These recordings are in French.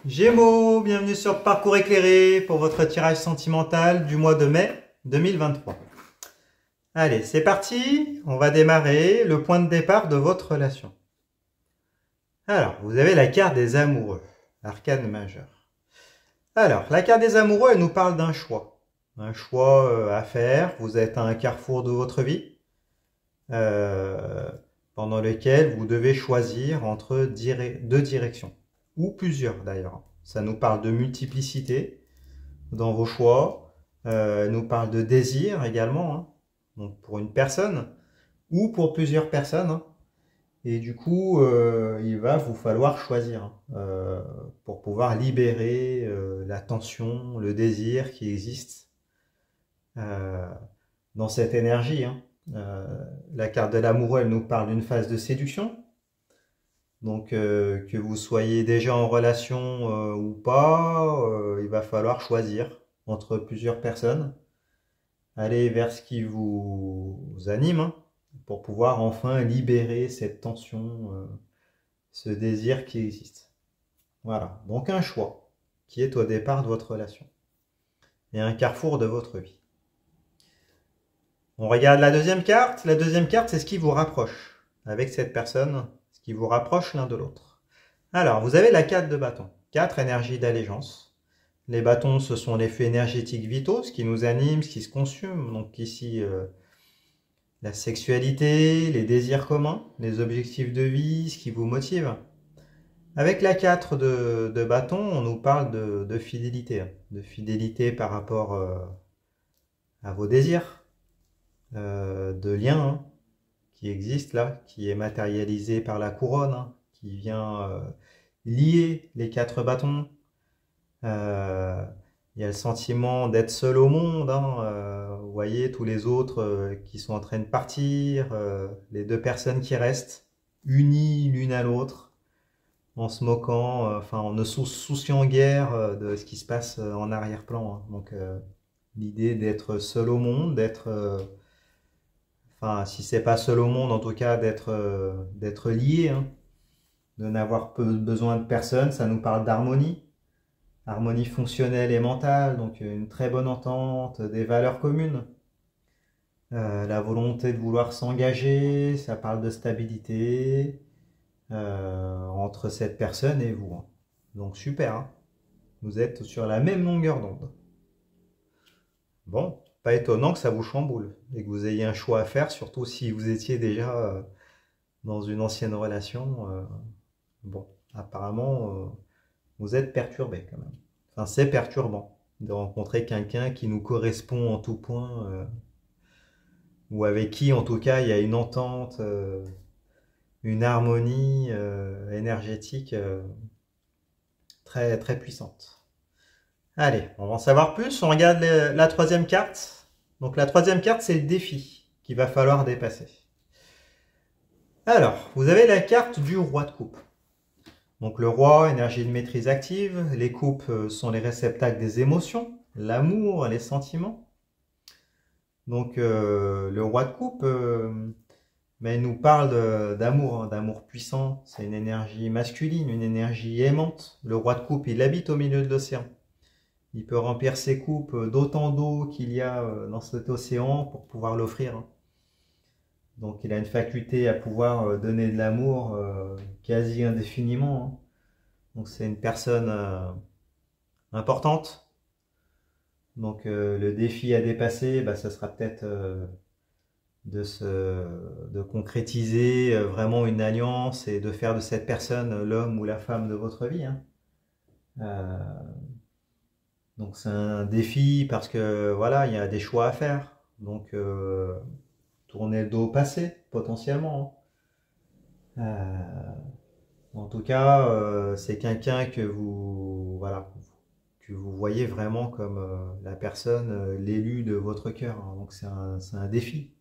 Gémeaux, bienvenue sur Parcours éclairé pour votre tirage sentimental du mois de mai 2023. Allez, c'est parti, on va démarrer le point de départ de votre relation. Alors, vous avez la carte des amoureux, l'arcane majeur. Alors, la carte des amoureux, elle nous parle d'un choix. Un choix à faire, vous êtes à un carrefour de votre vie, pendant lequel vous devez choisir entre deux directions, ou plusieurs d'ailleurs. Ça nous parle de multiplicité dans vos choix, nous parle de désir également, hein, donc pour une personne ou pour plusieurs personnes, hein. Et du coup, il va vous falloir choisir, hein, pour pouvoir libérer la tension, le désir qui existe euh, dans cette énergie, hein. La carte de l'amoureux, elle nous parle d'une phase de séduction. Donc, que vous soyez déjà en relation ou pas, il va falloir choisir entre plusieurs personnes, aller vers ce qui vous anime, hein, pour pouvoir enfin libérer cette tension, ce désir qui existe. Voilà, donc un choix qui est au départ de votre relation et un carrefour de votre vie. On regarde la deuxième carte. La deuxième carte, c'est ce qui vous rapproche avec cette personne, ce qui vous rapproche l'un de l'autre. Alors, vous avez la 4 de bâton, 4 énergies d'allégeance. Les bâtons, ce sont les faits énergétiques vitaux, ce qui nous anime, ce qui se consume. Donc ici, la sexualité, les désirs communs, les objectifs de vie, ce qui vous motive. Avec la 4 de bâton, on nous parle de fidélité, hein. De fidélité par rapport à vos désirs, de lien, hein, qui existe là, qui est matérialisé par la couronne, hein, qui vient lier les 4 bâtons. Il y a le sentiment d'être seul au monde, hein, vous voyez tous les autres qui sont en train de partir, les deux personnes qui restent, unies l'une à l'autre, en se moquant, enfin en ne souciant guère de ce qui se passe en arrière-plan, hein. Donc l'idée d'être seul au monde, d'être, enfin si c'est pas seul au monde, en tout cas d'être lié, hein, de n'avoir besoin de personne, ça nous parle d'harmonie. Harmonie fonctionnelle et mentale, donc une très bonne entente, des valeurs communes. La volonté de vouloir s'engager, ça parle de stabilité entre cette personne et vous, hein. Donc super, hein. Vous êtes sur la même longueur d'onde. Bon, pas étonnant que ça vous chamboule et que vous ayez un choix à faire, surtout si vous étiez déjà dans une ancienne relation. Bon, apparemment, vous êtes perturbé quand même. Enfin, c'est perturbant de rencontrer quelqu'un qui nous correspond en tout point, ou avec qui, en tout cas, il y a une entente, une harmonie énergétique très, très puissante. Allez, on va en savoir plus. On regarde la troisième carte. Donc, la troisième carte, c'est le défi qu'il va falloir dépasser. Alors, vous avez la carte du roi de coupe. Donc le roi, énergie de maîtrise active, les coupes sont les réceptacles des émotions, l'amour, les sentiments. Donc le roi de coupe, mais il nous parle d'amour, hein, d'amour puissant, c'est une énergie masculine, une énergie aimante. Le roi de coupe, il habite au milieu de l'océan. Il peut remplir ses coupes d'autant d'eau qu'il y a dans cet océan pour pouvoir l'offrir, hein. Donc il a une faculté à pouvoir donner de l'amour quasi indéfiniment, hein. Donc c'est une personne importante. Donc le défi à dépasser, bah, ça sera peut-être de concrétiser vraiment une alliance et de faire de cette personne l'homme ou la femme de votre vie, hein. Euh, donc c'est un défi parce que voilà, il y a des choix à faire. Donc tourner le dos au passé potentiellement, hein. En tout cas, c'est quelqu'un que vous voilà, que vous voyez vraiment comme la personne, l'élu de votre cœur, hein. Donc c'est un défi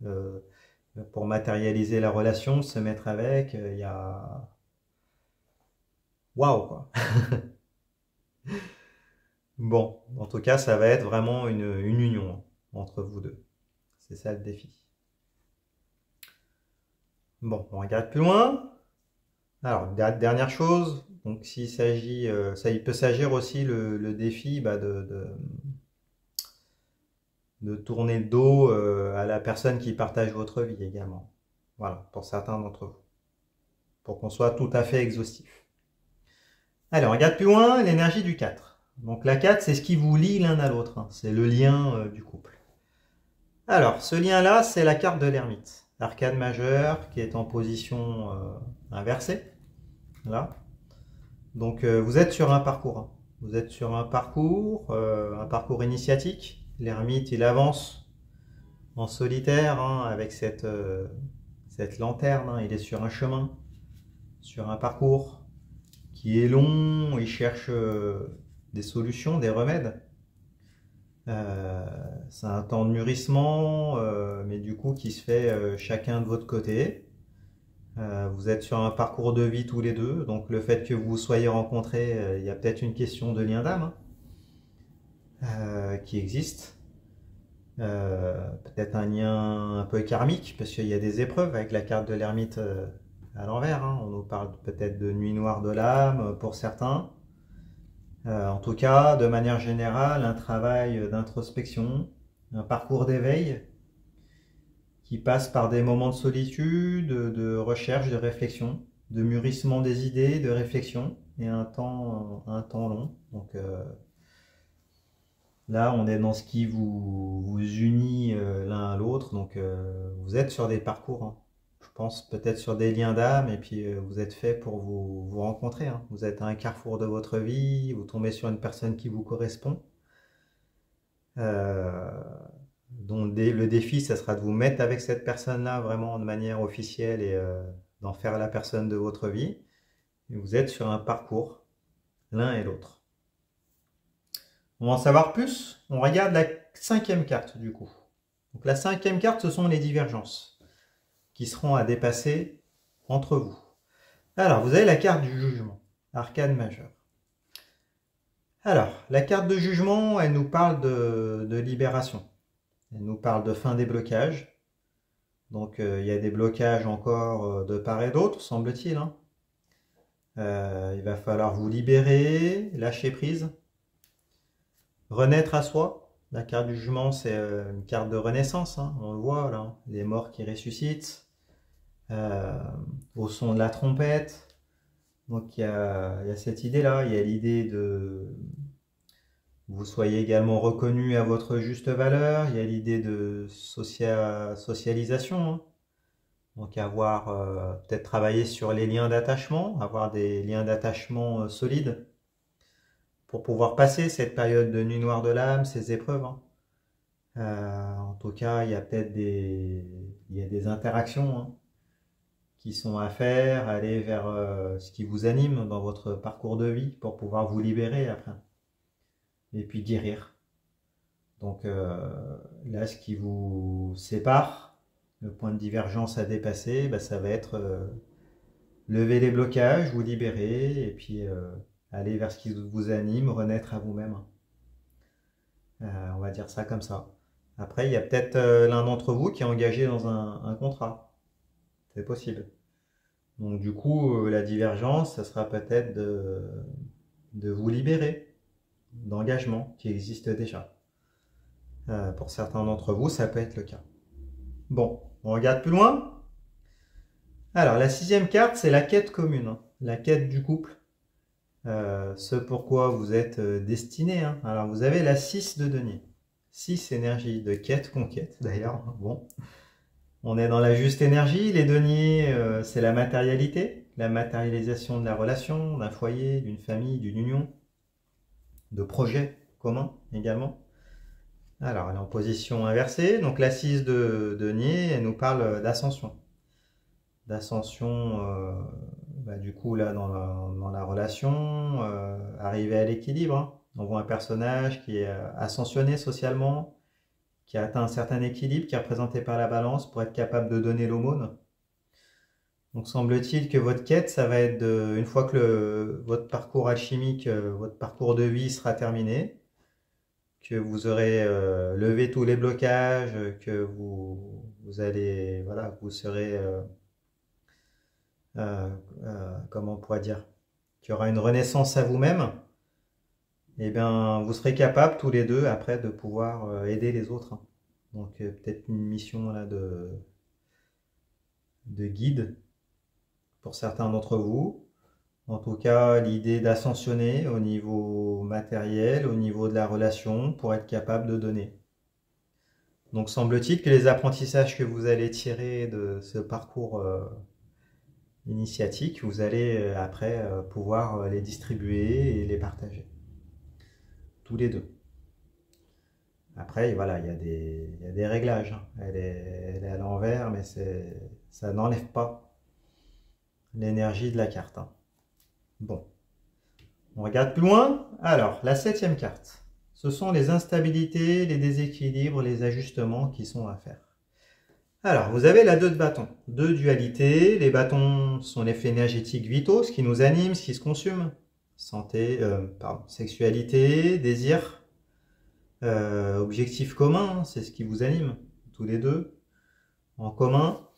pour matérialiser la relation, se mettre avec. Il y a waouh quoi. Bon, en tout cas, ça va être vraiment une union, hein, entre vous deux. C'est ça le défi. Bon, on regarde plus loin. Alors, dernière chose, Donc s'il s'agit, il peut s'agir aussi le défi de tourner le dos à la personne qui partage votre vie également. Voilà, pour certains d'entre vous. Pour qu'on soit tout à fait exhaustif. Allez, on regarde plus loin l'énergie du 4. Donc la 4, c'est ce qui vous lie l'un à l'autre. Hein. C'est le lien du couple. Alors, ce lien-là, c'est la carte de l'ermite. Arcane majeure qui est en position inversée. Là. Donc vous êtes sur un parcours. Hein. Vous êtes sur un parcours initiatique. L'ermite, il avance en solitaire hein, avec cette lanterne. Hein. Il est sur un chemin, sur un parcours qui est long. Il cherche des solutions, des remèdes. C'est un temps de mûrissement, mais du coup qui se fait chacun de votre côté. Vous êtes sur un parcours de vie tous les deux, donc le fait que vous vous soyez rencontrés, il y a peut-être une question de lien d'âme qui existe. Peut-être un lien un peu karmique, parce qu'il y a des épreuves avec la carte de l'ermite à l'envers. Hein. On nous parle peut-être de nuit noire de l'âme pour certains. En tout cas, de manière générale, un travail d'introspection, un parcours d'éveil qui passe par des moments de solitude, de recherche, de réflexion, de mûrissement des idées, de réflexion, et un temps long. Donc là, on est dans ce qui vous unit l'un à l'autre. Donc vous êtes sur des parcours, hein. Je pense peut-être sur des liens d'âme, et puis vous êtes fait pour vous rencontrer. Hein. Vous êtes à un carrefour de votre vie, vous tombez sur une personne qui vous correspond. Donc le défi, ça sera de vous mettre avec cette personne-là vraiment de manière officielle et d'en faire la personne de votre vie. Et vous êtes sur un parcours, l'un et l'autre. On va en savoir plus. On regarde la 5e carte du coup. Donc la 5e carte, ce sont les divergences qui seront à dépasser entre vous. Alors, vous avez la carte du jugement, arcane majeur. Alors, la carte de jugement, elle nous parle de libération. Elle nous parle de fin des blocages. Donc, il y a des blocages encore de part et d'autre, semble-t-il. Hein. Il va falloir vous libérer, lâcher prise, renaître à soi. La carte du jugement, c'est une carte de renaissance. Hein. On le voit là, les morts qui ressuscitent. Au son de la trompette. Donc il y a cette idée-là, il y a l'idée de vous soyez également reconnu à votre juste valeur, il y a l'idée de socialisation, hein. Donc avoir peut-être travailler sur les liens d'attachement, avoir des liens d'attachement solides pour pouvoir passer cette période de nuit noire de l'âme, ces épreuves. Hein. En tout cas, il y a peut-être des interactions. Hein, qui sont à faire, aller vers ce qui vous anime dans votre parcours de vie pour pouvoir vous libérer après. Et puis guérir. Donc là, ce qui vous sépare, le point de divergence à dépasser, ça va être lever les blocages, vous libérer, et puis aller vers ce qui vous anime, renaître à vous-même. On va dire ça comme ça. Après, il y a peut-être l'un d'entre vous qui est engagé dans un contrat. C'est possible. Donc du coup, la divergence, ça sera peut-être de vous libérer d'engagements qui existent déjà. Pour certains d'entre vous, ça peut être le cas. Bon, on regarde plus loin. Alors, la 6e carte, c'est la quête commune, hein, la quête du couple. Ce pourquoi vous êtes destiné. Hein. Alors, vous avez la 6 de denier. 6 énergie de quête, conquête d'ailleurs. Bon. On est dans la juste énergie. Les deniers, c'est la matérialité, la matérialisation de la relation, d'un foyer, d'une famille, d'une union, de projets communs également. Alors, elle est en position inversée. Donc, la 6 de denier, elle nous parle d'ascension. D'ascension, du coup, là, dans la relation, arriver à l'équilibre. Hein. On voit un personnage qui est ascensionné socialement, qui a atteint un certain équilibre, qui est représenté par la balance pour être capable de donner l'aumône. Donc semble-t-il que votre quête, ça va être une fois que votre parcours alchimique, votre parcours de vie sera terminé, que vous aurez levé tous les blocages, que vous allez, voilà, vous serez, comment on pourrait dire, qu'il y aura une renaissance à vous-même, et bien, vous serez capables tous les deux après de pouvoir aider les autres, hein. Donc peut-être une mission là de guide pour certains d'entre vous. En tout cas, l'idée d'ascensionner au niveau matériel, au niveau de la relation, pour être capable de donner. Donc semble-t-il que les apprentissages que vous allez tirer de ce parcours initiatique, vous allez après pouvoir les distribuer et les partager. Tous les deux. Après, voilà, il y a des réglages, hein. Elle est à l'envers, mais ça n'enlève pas l'énergie de la carte, hein. Bon, on regarde plus loin. Alors, la 7e carte. Ce sont les instabilités, les déséquilibres, les ajustements qui sont à faire. Alors, vous avez la 2 de bâton. 2 dualités. Les bâtons sont les faits énergétiques vitaux, ce qui nous anime, ce qui se consume. Sexualité, désir, objectif commun, c'est ce qui vous anime, tous les deux, en commun.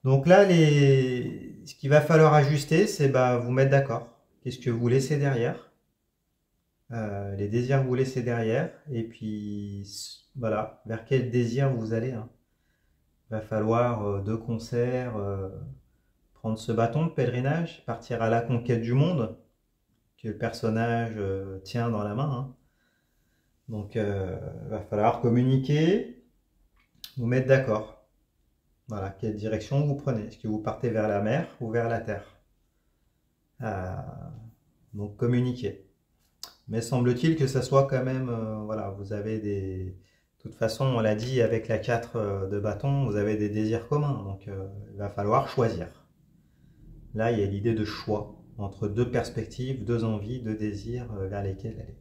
Donc là, ce qu'il va falloir ajuster, c'est vous mettre d'accord. Qu'est-ce que vous laissez derrière? Les désirs que vous laissez derrière. Et puis, voilà, vers quel désir vous allez, hein. Il va falloir de concert prendre ce bâton de pèlerinage, partir à la conquête du monde, que le personnage tient dans la main, hein. Donc, il va falloir communiquer, vous mettre d'accord. Voilà, quelle direction vous prenez? Est-ce que vous partez vers la mer ou vers la terre? Donc, communiquer. Mais semble-t-il que ça soit quand même, voilà, vous avez des... De toute façon, on l'a dit, avec la 4 de bâton, vous avez des désirs communs. Donc, il va falloir choisir. Là, il y a l'idée de choix entre deux perspectives, deux envies, deux désirs vers lesquels aller.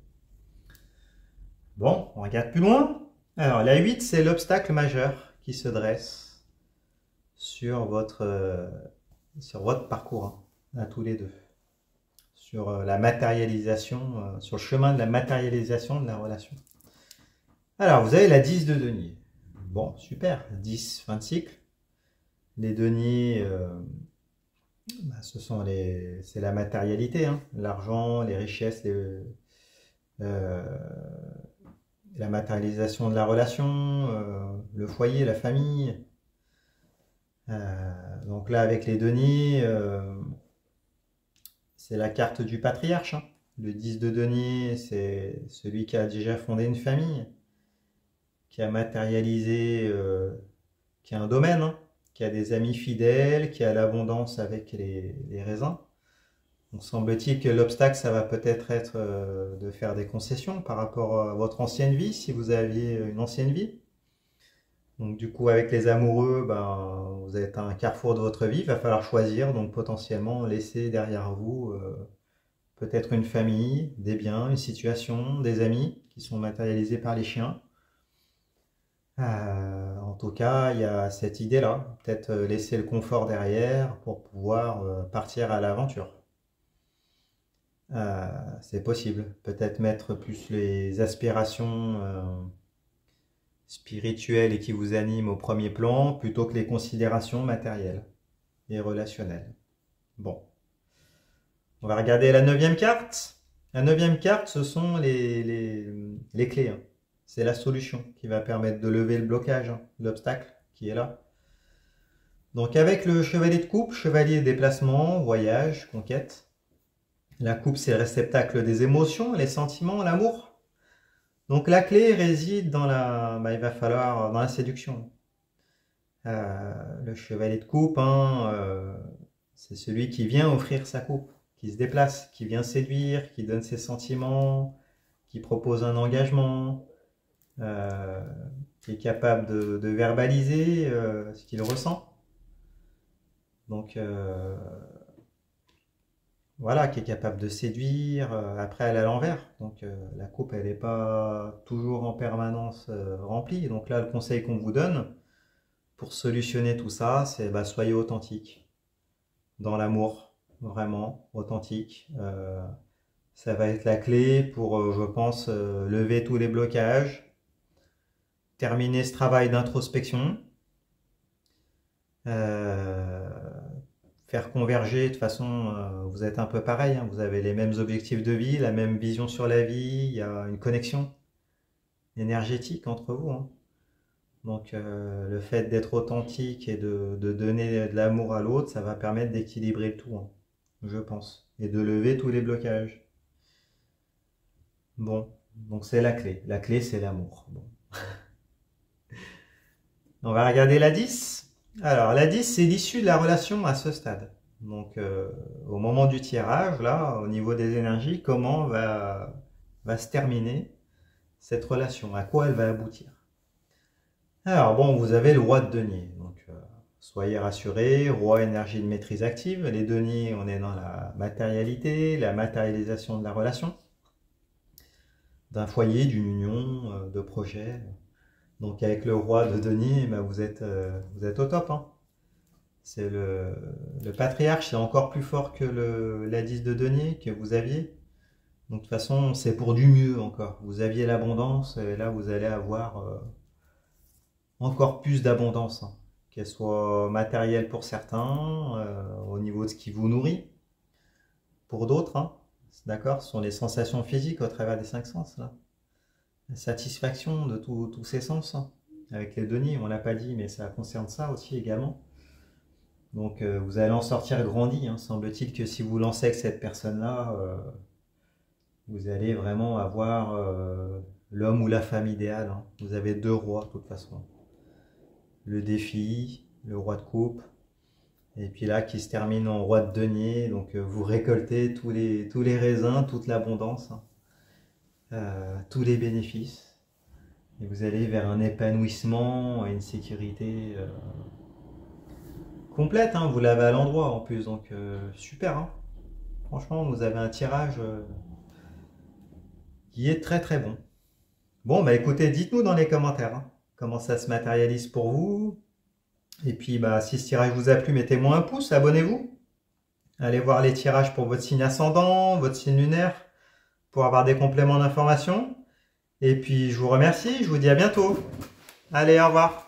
Bon, on regarde plus loin. Alors, la 8, c'est l'obstacle majeur qui se dresse sur votre parcours, hein, à tous les deux. Sur la matérialisation, sur le chemin de la matérialisation de la relation. Alors, vous avez la 10 de denier. Bon, super, 10, fin de cycle. Les deniers, c'est la matérialité, hein, l'argent, les richesses, la matérialisation de la relation, le foyer, la famille. Donc là, avec les deniers, c'est la carte du patriarche, hein. Le 10 de denier, c'est celui qui a déjà fondé une famille, qui a matérialisé, qui a un domaine, hein, qui a des amis fidèles, qui a l'abondance avec les raisins. Donc semble-t-il que l'obstacle, ça va peut-être être, de faire des concessions par rapport à votre ancienne vie, si vous aviez une ancienne vie. Donc du coup, avec les amoureux, vous êtes à un carrefour de votre vie, il va falloir choisir, donc potentiellement laisser derrière vous peut-être une famille, des biens, une situation, des amis qui sont matérialisés par les chiens. En tout cas, il y a cette idée-là, peut-être laisser le confort derrière pour pouvoir partir à l'aventure. C'est possible, peut-être mettre plus les aspirations spirituelles et qui vous animent au premier plan plutôt que les considérations matérielles et relationnelles. Bon, on va regarder la 9e carte. La 9e carte, ce sont les clés, hein. C'est la solution qui va permettre de lever le blocage, hein, l'obstacle qui est là. Donc avec le chevalier de coupe, chevalier déplacement, voyage, conquête. La coupe, c'est le réceptacle des émotions, les sentiments, l'amour. Donc la clé réside dans il va falloir dans la séduction. Le chevalier de coupe, hein, c'est celui qui vient offrir sa coupe, qui se déplace, qui vient séduire, qui donne ses sentiments, qui propose un engagement, qui est capable de verbaliser ce qu'il ressent. Donc voilà, qui est capable de séduire. Après, elle est à l'envers. Donc la coupe, elle n'est pas toujours en permanence remplie. Donc là, le conseil qu'on vous donne pour solutionner tout ça, c'est soyez authentique. Dans l'amour, vraiment, authentique. Ça va être la clé pour, je pense, lever tous les blocages, terminer ce travail d'introspection, faire converger. De toute façon, vous êtes un peu pareil, hein, vous avez les mêmes objectifs de vie, la même vision sur la vie, il y a une connexion énergétique entre vous, hein. Donc le fait d'être authentique et de donner de l'amour à l'autre, ça va permettre d'équilibrer le tout, hein, je pense, et de lever tous les blocages. Bon, donc c'est la clé. La clé, c'est l'amour. Bon. On va regarder la 10. Alors, la 10, c'est l'issue de la relation à ce stade. Donc, au moment du tirage, là, au niveau des énergies, comment va se terminer cette relation? À quoi elle va aboutir? Alors, bon, vous avez le roi de denier. Donc, soyez rassurés, roi énergie de maîtrise active. Les deniers, on est dans la matérialité, la matérialisation de la relation, d'un foyer, d'une union, de projet. Donc avec le roi de denier, bah, vous êtes au top, hein. C'est le patriarche, c'est encore plus fort que la 10 de denier que vous aviez. Donc de toute façon, c'est pour du mieux encore. Vous aviez l'abondance, et là vous allez avoir encore plus d'abondance, hein. Qu'elle soit matérielle pour certains, au niveau de ce qui vous nourrit, pour d'autres, hein. D'accord? Ce sont les sensations physiques au travers des 5 sens, là. La satisfaction de tous ces sens, hein. Avec les deniers, on l'a pas dit, mais ça concerne ça aussi également. Donc vous allez en sortir grandi, hein. Semble-t-il que si vous lancez avec cette personne-là, vous allez vraiment avoir l'homme ou la femme idéale, hein. Vous avez 2 rois de toute façon. Le défi, le roi de coupe, et puis là qui se termine en roi de denier. Donc vous récoltez tous les raisins, toute l'abondance, hein. Tous les bénéfices, et vous allez vers un épanouissement et une sécurité complète, hein. Vous l'avez à l'endroit en plus, donc super, hein. Franchement, vous avez un tirage qui est très très bon. Bon, bah écoutez, dites-nous dans les commentaires, hein, comment ça se matérialise pour vous. Et puis, bah, si ce tirage vous a plu, mettez-moi un pouce, abonnez-vous. Allez voir les tirages pour votre signe ascendant, votre signe lunaire, pour avoir des compléments d'information. Et puis, je vous remercie, je vous dis à bientôt. Allez, au revoir.